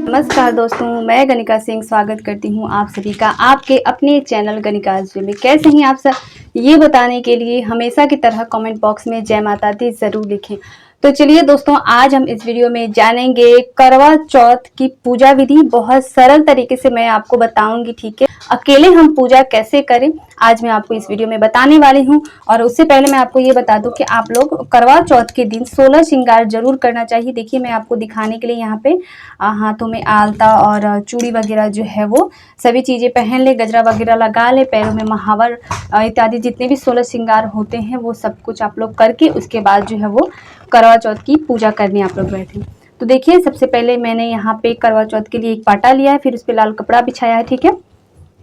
नमस्कार दोस्तों, मैं गणिका सिंह स्वागत करती हूँ आप सभी का आपके अपने चैनल गणिका में। कैसे हैं आप सब, ये बताने के लिए हमेशा की तरह कमेंट बॉक्स में जय माता दी जरूर लिखें। तो चलिए दोस्तों, आज हम इस वीडियो में जानेंगे करवा चौथ की पूजा विधि। बहुत सरल तरीके से मैं आपको बताऊंगी, ठीक है। अकेले हम पूजा कैसे करें, आज मैं आपको इस वीडियो में बताने वाली हूँ। और उससे पहले मैं आपको ये बता दूं कि आप लोग करवा चौथ के दिन 16 श्रृंगार जरूर करना चाहिए। देखिए, मैं आपको दिखाने के लिए यहाँ पे हाथों में आलता और चूड़ी वगैरह जो है वो सभी चीज़ें पहन ले, गजरा वगैरह लगा ले, पैरों में महावर इत्यादि जितने भी 16 श्रृंगार होते हैं वो सब कुछ आप लोग करके उसके बाद जो है वो करवा चौथ की पूजा करने आप लोग बैठे। तो देखिए, सबसे पहले मैंने यहाँ पे करवा चौथ के लिए एक पाटा लिया है, फिर उस पर लाल कपड़ा बिछाया है, ठीक है।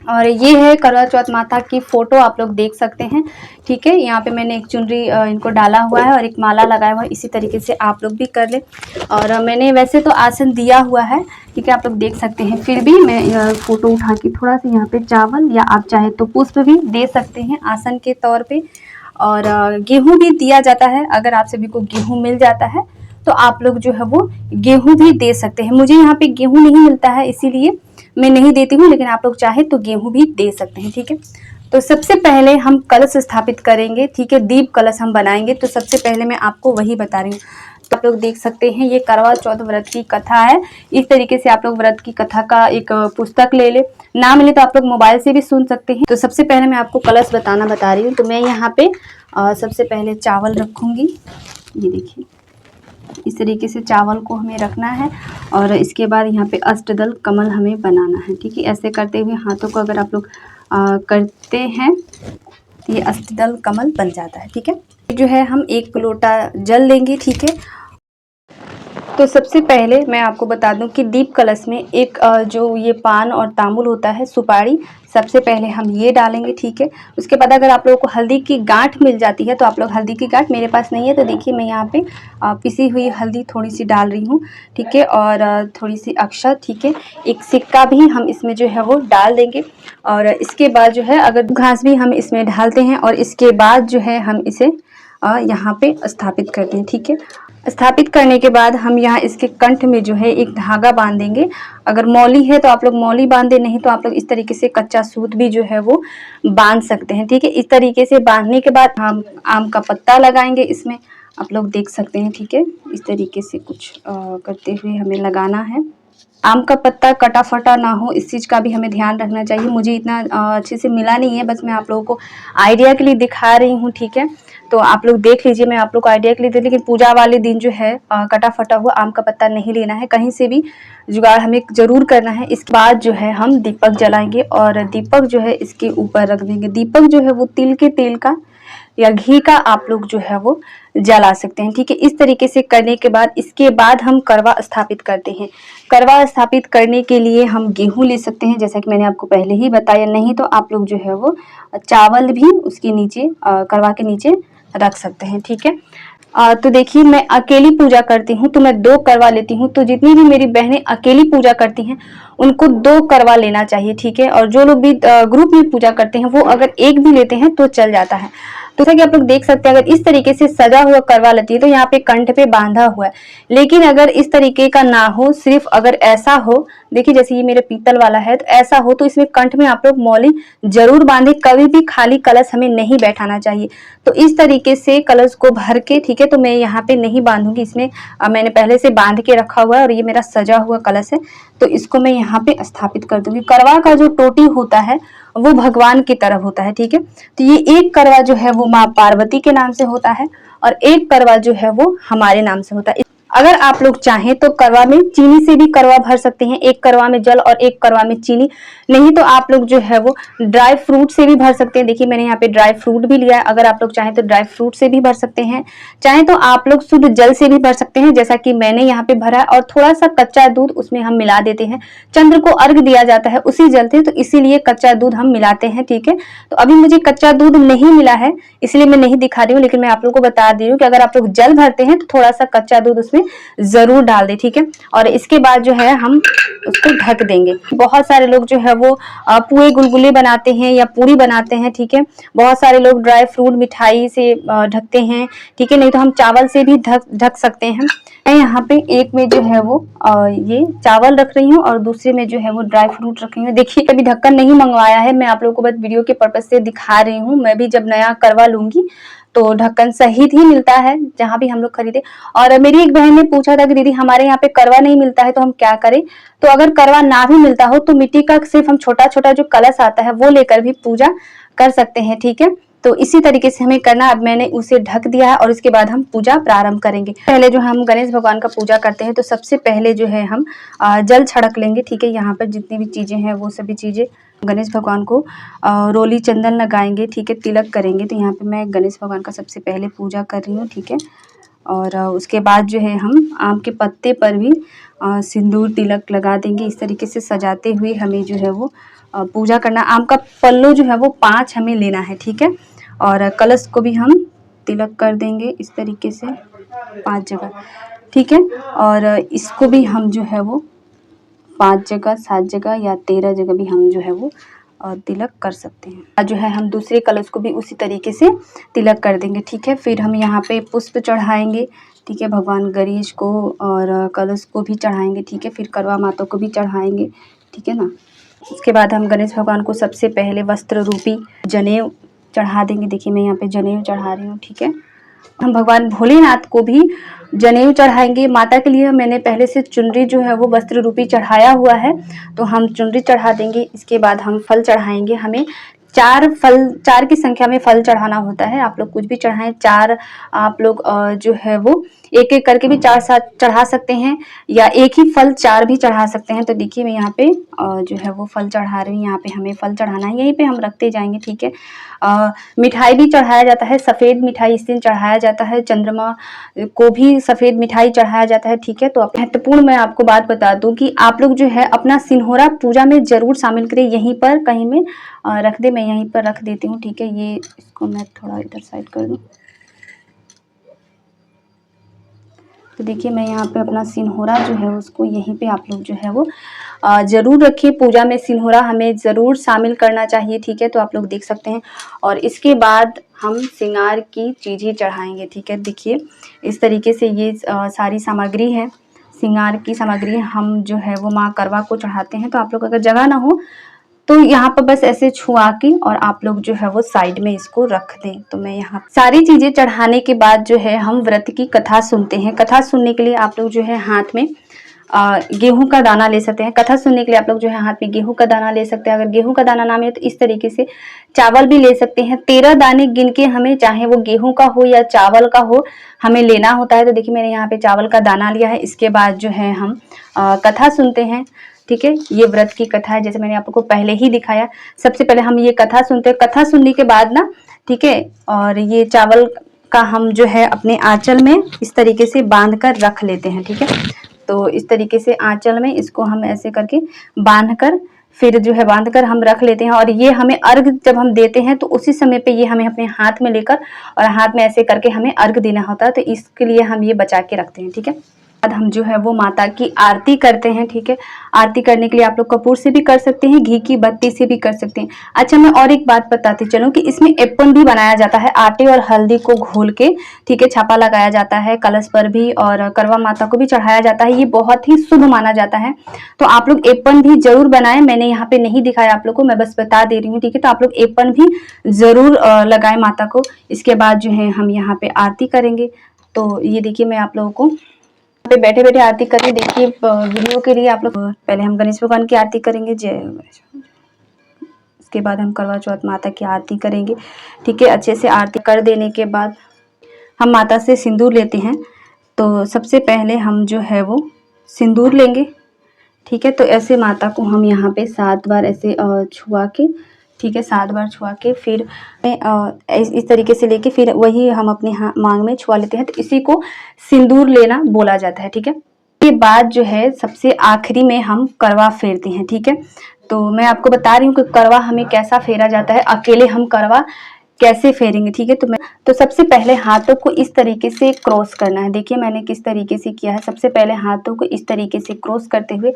और ये है करवा चौथ माता की फोटो, आप लोग देख सकते हैं, ठीक है। यहाँ पे मैंने एक चुनरी इनको डाला हुआ है और एक माला लगाया हुआ है। इसी तरीके से आप लोग भी कर ले। और मैंने वैसे तो आसन दिया हुआ है, ठीक है, आप लोग देख सकते हैं। फिर भी मैं फोटो उठा के थोड़ा सा यहाँ पे चावल या आप चाहे तो पुष्प भी दे सकते हैं आसन के तौर पे। और गेहूं भी दिया जाता है, अगर आप सभी को गेहूं मिल जाता है तो आप लोग जो है वो गेहूं भी दे सकते हैं। मुझे यहाँ पे गेहूं नहीं मिलता है, इसीलिए मैं नहीं देती हूँ, लेकिन आप लोग चाहे तो गेहूं भी दे सकते हैं, ठीक है। तो सबसे पहले हम कलश स्थापित करेंगे, ठीक है। दीप कलश हम बनाएंगे, तो सबसे पहले मैं आपको वही बता रही हूँ। तो आप लोग देख सकते हैं, ये करवा चौथ व्रत की कथा है। इस तरीके से आप लोग व्रत की कथा का एक पुस्तक ले ले, ना मिले तो आप लोग मोबाइल से भी सुन सकते हैं। तो सबसे पहले मैं आपको कलश बता रही हूँ। तो मैं यहाँ पे सबसे पहले चावल रखूंगी, ये देखिए, इस तरीके से चावल को हमें रखना है। और इसके बाद यहाँ पे अष्टदल कमल हमें बनाना है, ठीक है। ऐसे करते हुए हाथों को अगर आप लोग करते हैं तो ये अष्टदल कमल बन जाता है, ठीक है। जो है हम एक लोटा जल लेंगे, ठीक है। तो सबसे पहले मैं आपको बता दूं कि दीप कलश में एक जो ये पान और तांबुल होता है, सुपारी, सबसे पहले हम ये डालेंगे, ठीक है। उसके बाद अगर आप लोगों को हल्दी की गांठ मिल जाती है तो आप लोग हल्दी की गांठ, मेरे पास नहीं है तो देखिए मैं यहाँ पे पिसी हुई हल्दी थोड़ी सी डाल रही हूँ, ठीक है। और थोड़ी सी अक्षत, ठीक है। एक सिक्का भी हम इसमें जो है वो डाल देंगे। और इसके बाद जो है अगर घास भी हम इसमें डालते हैं। और इसके बाद जो है हम इसे यहाँ पे स्थापित करते हैं, ठीक है। स्थापित करने के बाद हम यहाँ इसके कंठ में जो है एक धागा बांधेंगे। अगर मौली है तो आप लोग मौली बांधे, नहीं तो आप लोग इस तरीके से कच्चा सूत भी जो है वो बांध सकते हैं, ठीक है। इस तरीके से बांधने के बाद हम आम का पत्ता लगाएंगे इसमें, आप लोग देख सकते हैं, ठीक है। इस तरीके से कुछ करते हुए हमें लगाना है। आम का पत्ता कटा फटा ना हो, इस चीज़ का भी हमें ध्यान रखना चाहिए। मुझे इतना अच्छे से मिला नहीं है, बस मैं आप लोगों को आइडिया के लिए दिखा रही हूँ, ठीक है। तो आप लोग देख लीजिए, मैं आप लोग को आइडिया के लिए दे, लेकिन पूजा वाले दिन जो है कटा फटा हुआ आम का पत्ता नहीं लेना है, कहीं से भी जुगाड़ हमें जरूर करना है। इसके बाद जो है हम दीपक जलाएंगे और दीपक जो है इसके ऊपर रख देंगे। दीपक जो है वो तिल के तेल का या घी का आप लोग जो है वो जला सकते हैं, ठीक है। इस तरीके से करने के बाद इसके बाद हम करवा स्थापित करते हैं। करवा स्थापित करने के लिए हम गेहूं ले सकते हैं, जैसा कि मैंने आपको पहले ही बताया, नहीं तो आप लोग जो है वो चावल भी उसके नीचे करवा के नीचे रख सकते हैं, ठीक है। तो देखिए, मैं अकेली पूजा करती हूँ तो मैं 2 करवा लेती हूँ। तो जितनी भी मेरी बहनें अकेली पूजा करती हैं उनको 2 करवा लेना चाहिए, ठीक है। और जो लोग भी ग्रुप में पूजा करते हैं वो अगर एक भी लेते हैं तो चल जाता है। तो जैसा कि आप लोग देख सकते हैं, अगर इस तरीके से सजा हुआ करवा लेती है तो यहाँ पे कंठ पे बांधा हुआ है। लेकिन अगर इस तरीके का ना हो, सिर्फ अगर ऐसा हो, देखिए जैसे ये मेरे पीतल वाला है, तो ऐसा हो तो इसमें कंठ में आप लोग मौली जरूर बांधे। कभी भी खाली कलश हमें नहीं बैठाना चाहिए। तो इस तरीके से कलश को भर के, ठीक है। तो मैं यहाँ पे नहीं बांधूंगी, इसमें मैंने पहले से बांध के रखा हुआ है और ये मेरा सजा हुआ कलश है, तो इसको मैं यहाँ पे स्थापित कर दूंगी। करवा का जो टोटी होता है वो भगवान की तरफ होता है, ठीक है। तो ये एक करवा जो है वो माँ पार्वती के नाम से होता है और एक करवा जो है वो हमारे नाम से होता है। अगर आप लोग चाहें तो करवा में चीनी से भी करवा भर सकते हैं, एक करवा में जल और एक करवा में चीनी। नहीं तो आप लोग जो है वो ड्राई फ्रूट से भी भर सकते हैं। देखिए मैंने यहाँ पे ड्राई फ्रूट भी लिया है, अगर आप लोग चाहें तो ड्राई फ्रूट से भी भर सकते हैं, चाहे तो आप लोग शुद्ध जल से भी भर सकते हैं, जैसा कि मैंने यहाँ पे भरा है। और थोड़ा सा कच्चा दूध उसमें हम मिला देते हैं, चंद्र को अर्घ दिया जाता है उसी जल से, तो इसीलिए कच्चा दूध हम मिलाते हैं, ठीक है। तो अभी मुझे कच्चा दूध नहीं मिला है इसलिए मैं नहीं दिखा रही हूँ, लेकिन मैं आप लोग को बता दे रही हूँ कि अगर आप लोग जल भरते हैं तो थोड़ा सा कच्चा दूध उसमें उसमें जरूर डाल दें, ठीक है। और इसके बाद जो है हम उसको ढक देंगे। बहुत सारे लोग जो है वो पुए गुलगुले बनाते हैं या पूरी बनाते हैं, ठीक है। बहुत सारे लोग ड्राई फ्रूट मिठाई से ढकते हैं, ठीक है। नहीं तो हम चावल से भी ढक सकते हैं। मैं यहाँ पे एक में जो है वो ये चावल रख रही हूँ और दूसरे में जो है वो ड्राई फ्रूट रख रही हूँ। देखिए कभी ढक्कन नहीं मंगवाया है, मैं आप लोगों को बस वीडियो के पर्पज से दिखा रही हूँ। मैं भी जब नया करवा लूंगी तो ढक्कन सहित ही मिलता है जहाँ भी हम लोग खरीदे। और मेरी एक बहन ने पूछा था कि दीदी हमारे यहाँ पे करवा नहीं मिलता है तो हम क्या करें। तो अगर करवा ना भी मिलता हो तो मिट्टी का सिर्फ हम छोटा छोटा जो कलश आता है वो लेकर भी पूजा कर सकते हैं, ठीक है। तो इसी तरीके से हमें करना। अब मैंने उसे ढक दिया है और इसके बाद हम पूजा प्रारंभ करेंगे। पहले जो हम गणेश भगवान का पूजा करते हैं तो सबसे पहले जो है हम जल छिड़क लेंगे, ठीक है। यहाँ पर जितनी भी चीजें हैं वो सभी चीजें गणेश भगवान को रोली चंदन लगाएंगे, ठीक है, तिलक करेंगे। तो यहाँ पे मैं गणेश भगवान का सबसे पहले पूजा कर रही हूँ, ठीक है। और उसके बाद जो है हम आम के पत्ते पर भी सिंदूर तिलक लगा देंगे। इस तरीके से सजाते हुए हमें जो है वो पूजा करना। आम का पल्लू जो है वो 5 हमें लेना है, ठीक है। और कलश को भी हम तिलक कर देंगे इस तरीके से 5 जगह, ठीक है। और इसको भी हम जो है वो 5 जगह 7 जगह या 13 जगह भी हम जो है वो तिलक कर सकते हैं। जो है हम दूसरे कलश को भी उसी तरीके से तिलक कर देंगे, ठीक है। फिर हम यहाँ पे पुष्प चढ़ाएंगे, ठीक है, भगवान गणेश को, और कलश को भी चढ़ाएंगे, ठीक है। फिर करवा माता को भी चढ़ाएंगे, ठीक है ना। इसके बाद हम गणेश भगवान को सबसे पहले वस्त्र रूपी जनेऊ चढ़ा देंगे। देखिए मैं यहाँ पे जनेऊ चढ़ा रही हूँ, ठीक है। हम भगवान भोलेनाथ को भी जनेऊ चढ़ाएंगे। माता के लिए मैंने पहले से चुनरी जो है वो वस्त्र रूपी चढ़ाया हुआ है, तो हम चुनरी चढ़ा देंगे। इसके बाद हम फल चढ़ाएंगे। हमें 4 की संख्या में फल चढ़ाना होता है। आप लोग कुछ भी चढ़ाएं, 4 आप लोग जो है वो एक एक करके भी 4 साथ चढ़ा सकते हैं या एक ही फल 4 भी चढ़ा सकते हैं। तो देखिए मैं यहाँ पे जो है वो फल चढ़ा रही हूँ। यहाँ पे हमें फल चढ़ाना है, यहीं पे हम रखते जाएंगे, ठीक है। मिठाई भी चढ़ाया जाता है, सफ़ेद मिठाई इस दिन चढ़ाया जाता है। चंद्रमा को भी सफ़ेद मिठाई चढ़ाया जाता है, ठीक है। तो महत्वपूर्ण मैं आपको बात बता दूं कि आप लोग जो है अपना सिंहोरा पूजा में जरूर शामिल करें। यहीं पर कहीं में रख दे, मैं यहीं पर रख देती हूँ, ठीक है। ये इसको मैं थोड़ा इधर साइड कर दूँ। तो देखिए मैं यहाँ पे अपना सिंहोरा जो है उसको यहीं पे आप लोग जो है वो ज़रूर रखिए। पूजा में सिंहोरा हमें ज़रूर शामिल करना चाहिए, ठीक है। तो आप लोग देख सकते हैं। और इसके बाद हम श्रृंगार की चीज़ें चढ़ाएंगे, ठीक है। देखिए इस तरीके से ये सारी सामग्री है, श्रृंगार की सामग्री हम जो है वो माँ करवा को चढ़ाते हैं। तो आप लोग अगर जगह ना हो तो यहाँ पर बस ऐसे छुआ के और आप लोग जो है वो साइड में इसको रख दें। तो मैं यहाँ सारी चीजें चढ़ाने के बाद जो है हम व्रत की कथा सुनते हैं। कथा सुनने के लिए आप लोग जो है हाथ में गेहूं का दाना ले सकते हैं। कथा सुनने के लिए आप लोग जो है हाथ में गेहूं का दाना ले सकते हैं। अगर गेहूं का दाना ना मिले तो इस तरीके से चावल भी ले सकते हैं। 13 दाने गिन के हमें, चाहे वो गेहूं का हो या चावल का हो, हमें लेना होता है। तो देखिए मैंने यहाँ पे चावल का दाना लिया है। इसके बाद जो है हम कथा सुनते हैं, ठीक है। ये व्रत की कथा है, जैसे मैंने आप लोग को पहले ही दिखाया। सबसे पहले हम ये कथा सुनते हैं। कथा सुनने के बाद ना, ठीक है, और ये चावल का हम जो है अपने आंचल में इस तरीके से बांध कर रख लेते हैं, ठीक है। तो इस तरीके से आंचल में इसको हम ऐसे करके बांध कर फिर जो है बांध कर हम रख लेते हैं। और ये हमें अर्घ जब हम देते हैं तो उसी समय पे ये हमें अपने हाथ में लेकर और हाथ में ऐसे करके हमें अर्घ देना होता है। तो इसके लिए हम ये बचा के रखते हैं, ठीक है। बाद हम जो है वो माता की आरती करते हैं, ठीक है। आरती करने के लिए आप लोग कपूर से भी कर सकते हैं, घी की बत्ती से भी कर सकते हैं। अच्छा मैं और एक बात बताती चलूं कि इसमें एप्पन भी बनाया जाता है, आटे और हल्दी को घोल के, ठीक है। छापा लगाया जाता है कलश पर भी और करवा माता को भी चढ़ाया जाता है। ये बहुत ही शुभ माना जाता है। तो आप लोग एप्पन भी जरूर बनाएं। मैंने यहाँ पे नहीं दिखाया आप लोग को, मैं बस बता दे रही हूँ, ठीक है। तो आप लोग एप्पन भी जरूर लगाए माता को। इसके बाद जो है हम यहाँ पे आरती करेंगे। तो ये देखिए मैं आप लोगों को पे बैठे बैठे आरती करें। देखिए वीडियो के लिए आप लोग पहले हम गणेश भगवान की आरती करेंगे, जय गणेश। इसके बाद हम करवा चौथ माता की आरती करेंगे, ठीक है। अच्छे से आरती कर देने के बाद हम माता से सिंदूर लेते हैं। तो सबसे पहले हम जो है वो सिंदूर लेंगे, ठीक है। तो ऐसे माता को हम यहाँ पे 7 बार ऐसे छुआ के, ठीक है, 7 बार छुआ के फिर इस तरीके से लेके फिर वही हम अपने मांग में छुआ लेते हैं। तो इसी को सिंदूर लेना बोला जाता है, ठीक है। के बाद जो है सबसे आखिरी में हम करवा फेरते हैं, ठीक है। तो मैं आपको बता रही हूँ कि करवा हमें कैसा फेरा जाता है। अकेले हम करवा कैसे फेरेंगे, ठीक है। तो सबसे पहले हाथों को इस तरीके से क्रॉस करना है। देखिए मैंने किस तरीके से किया है। सबसे पहले हाथों को इस तरीके से क्रॉस करते हुए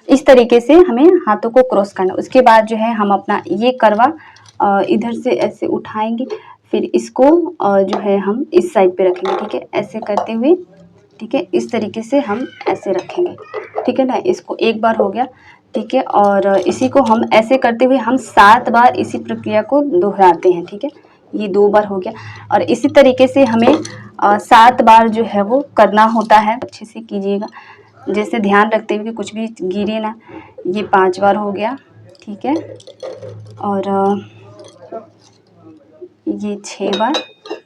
इस तरीके से हमें हाथों को क्रॉस करना। उसके बाद जो है हम अपना ये करवा इधर से ऐसे उठाएंगे, फिर इसको जो है हम इस साइड पे रखेंगे, ठीक है, ऐसे करते हुए, ठीक है, इस तरीके से हम ऐसे रखेंगे, ठीक है ना। इसको एक बार हो गया, ठीक है, और इसी को हम ऐसे करते हुए हम 7 बार इसी प्रक्रिया को दोहराते हैं, ठीक है। ये 2 बार हो गया और इसी तरीके से हमें 7 बार जो है वो करना होता है। अच्छे से कीजिएगा, जैसे ध्यान रखते हुए कि कुछ भी गिरे ना। ये 5 बार हो गया, ठीक है, और ये 6 बार,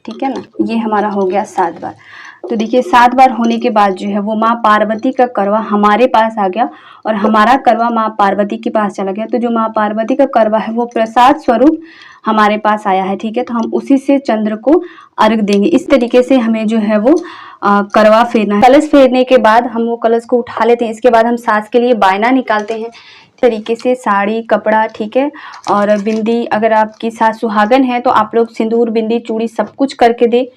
ठीक है ना। ये हमारा हो गया 7 बार। तो देखिए 7 बार होने के बाद जो है वो माँ पार्वती का करवा हमारे पास आ गया और हमारा करवा माँ पार्वती के पास चला गया। तो जो माँ पार्वती का करवा है वो प्रसाद स्वरूप हमारे पास आया है, ठीक है। तो हम उसी से चंद्र को अर्घ देंगे। इस तरीके से हमें जो है वो करवा फेरना है। कलश फेरने के बाद हम वो कलश को उठा लेते हैं। इसके बाद हम सास के लिए बायना निकालते हैं तरीके से, साड़ी, कपड़ा, ठीक है, और बिंदी। अगर आपकी सास सुहागन है तो आप लोग सिंदूर, बिंदी, चूड़ी सब कुछ करके दे।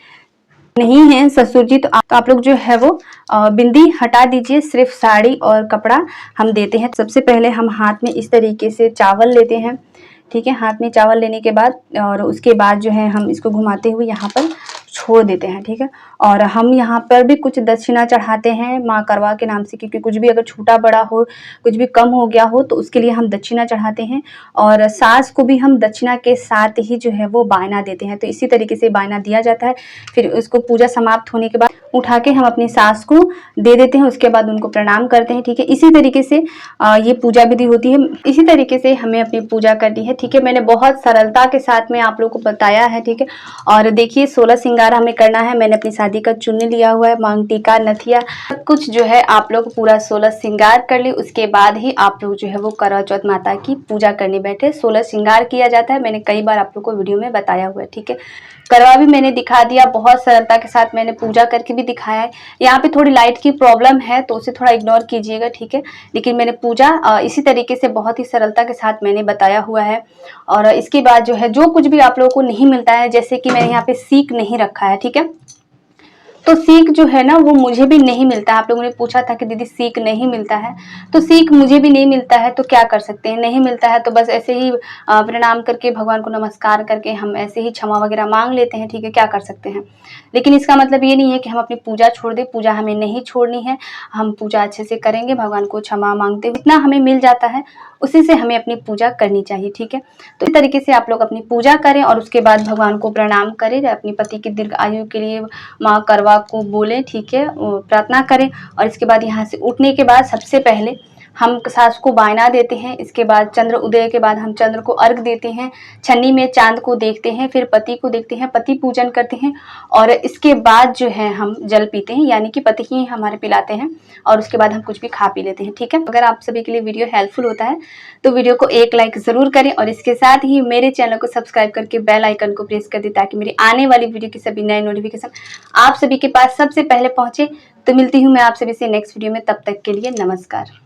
नहीं है ससुर जी तो आप लोग जो है वो बिंदी हटा दीजिए, सिर्फ साड़ी और कपड़ा हम देते हैं। सबसे पहले हम हाथ में इस तरीके से चावल लेते हैं, ठीक है। हाथ में चावल लेने के बाद और उसके बाद जो है हम इसको घुमाते हुए यहाँ पर छोड़ देते हैं, ठीक है। और हम यहाँ पर भी कुछ दक्षिणा चढ़ाते हैं माँ करवा के नाम से, क्योंकि कुछ भी अगर छोटा बड़ा हो, कुछ भी कम हो गया हो तो उसके लिए हम दक्षिणा चढ़ाते हैं। और सास को भी हम दक्षिणा के साथ ही जो है वो बायना देते हैं। तो इसी तरीके से बायना दिया जाता है। फिर उसको पूजा समाप्त होने के बाद उठा के हम अपनी सास को दे देते हैं। उसके बाद उनको प्रणाम करते हैं, ठीक है। इसी तरीके से ये पूजा विधि होती है। इसी तरीके से हमें अपनी पूजा करनी है, ठीक है। मैंने बहुत सरलता के साथ में आप लोगों को बताया है, ठीक है। और देखिए 16 श्रृंगार हमें करना है। मैंने अपनी शादी का चुन्नी लिया हुआ है, मांग टीका, नथिया, कुछ जो है आप लोग पूरा 16 श्रृंगार कर ली। उसके बाद ही आप लोग जो है वो करवा चौथ माता की पूजा करने बैठे। 16 श्रृंगार किया जाता है, मैंने कई बार आप लोग को वीडियो में बताया हुआ है, ठीक है। करवा भी मैंने दिखा दिया, बहुत सरलता के साथ मैंने पूजा करके भी दिखाया है। यहाँ पे थोड़ी लाइट की प्रॉब्लम है तो उसे थोड़ा इग्नोर कीजिएगा, ठीक है। लेकिन मैंने पूजा इसी तरीके से बहुत ही सरलता के साथ मैंने बताया हुआ है। और इसके बाद जो है जो कुछ भी आप लोगों को नहीं मिलता है, जैसे कि मैंने यहाँ पे सीख नहीं रखा है, ठीक है। तो सीख जो है ना वो मुझे भी नहीं मिलता है। आप लोगों ने पूछा था कि दीदी सीख नहीं मिलता है, तो सीख मुझे भी नहीं मिलता है। तो क्या कर सकते हैं, नहीं मिलता है तो बस ऐसे ही प्रणाम करके भगवान को नमस्कार करके हम ऐसे ही क्षमा वगैरह मांग लेते हैं, ठीक है। क्या कर सकते हैं, लेकिन इसका मतलब ये नहीं है कि हम अपनी पूजा छोड़ दें। पूजा हमें नहीं छोड़नी है, हम पूजा अच्छे से करेंगे, भगवान को क्षमा मांगते हुए जितना हमें मिल जाता है उसी से हमें अपनी पूजा करनी चाहिए, ठीक है। तो इस तरीके से आप लोग अपनी पूजा करें और उसके बाद भगवान को प्रणाम करें, अपने पति की दीर्घ आयु के लिए माँ करवा को बोलें, ठीक है, प्रार्थना करें। और इसके बाद यहाँ से उठने के बाद सबसे पहले हम सास को बायना देते हैं। इसके बाद चंद्र उदय के बाद हम चंद्र को अर्घ देते हैं, छन्नी में चांद को देखते हैं, फिर पति को देखते हैं, पति पूजन करते हैं। और इसके बाद जो है हम जल पीते हैं, यानी कि पति ही हमारे पिलाते हैं। और उसके बाद हम कुछ भी खा पी लेते हैं, ठीक है। अगर आप सभी के लिए वीडियो हेल्पफुल होता है तो वीडियो को एक लाइक जरूर करें और इसके साथ ही मेरे चैनल को सब्सक्राइब करके बेल आइकन को प्रेस कर दें, ताकि मेरी आने वाली वीडियो की सभी नए नोटिफिकेशन आप सभी के पास सबसे पहले पहुंचे। तो मिलती हूँ मैं आप सभी से नेक्स्ट वीडियो में, तब तक के लिए नमस्कार।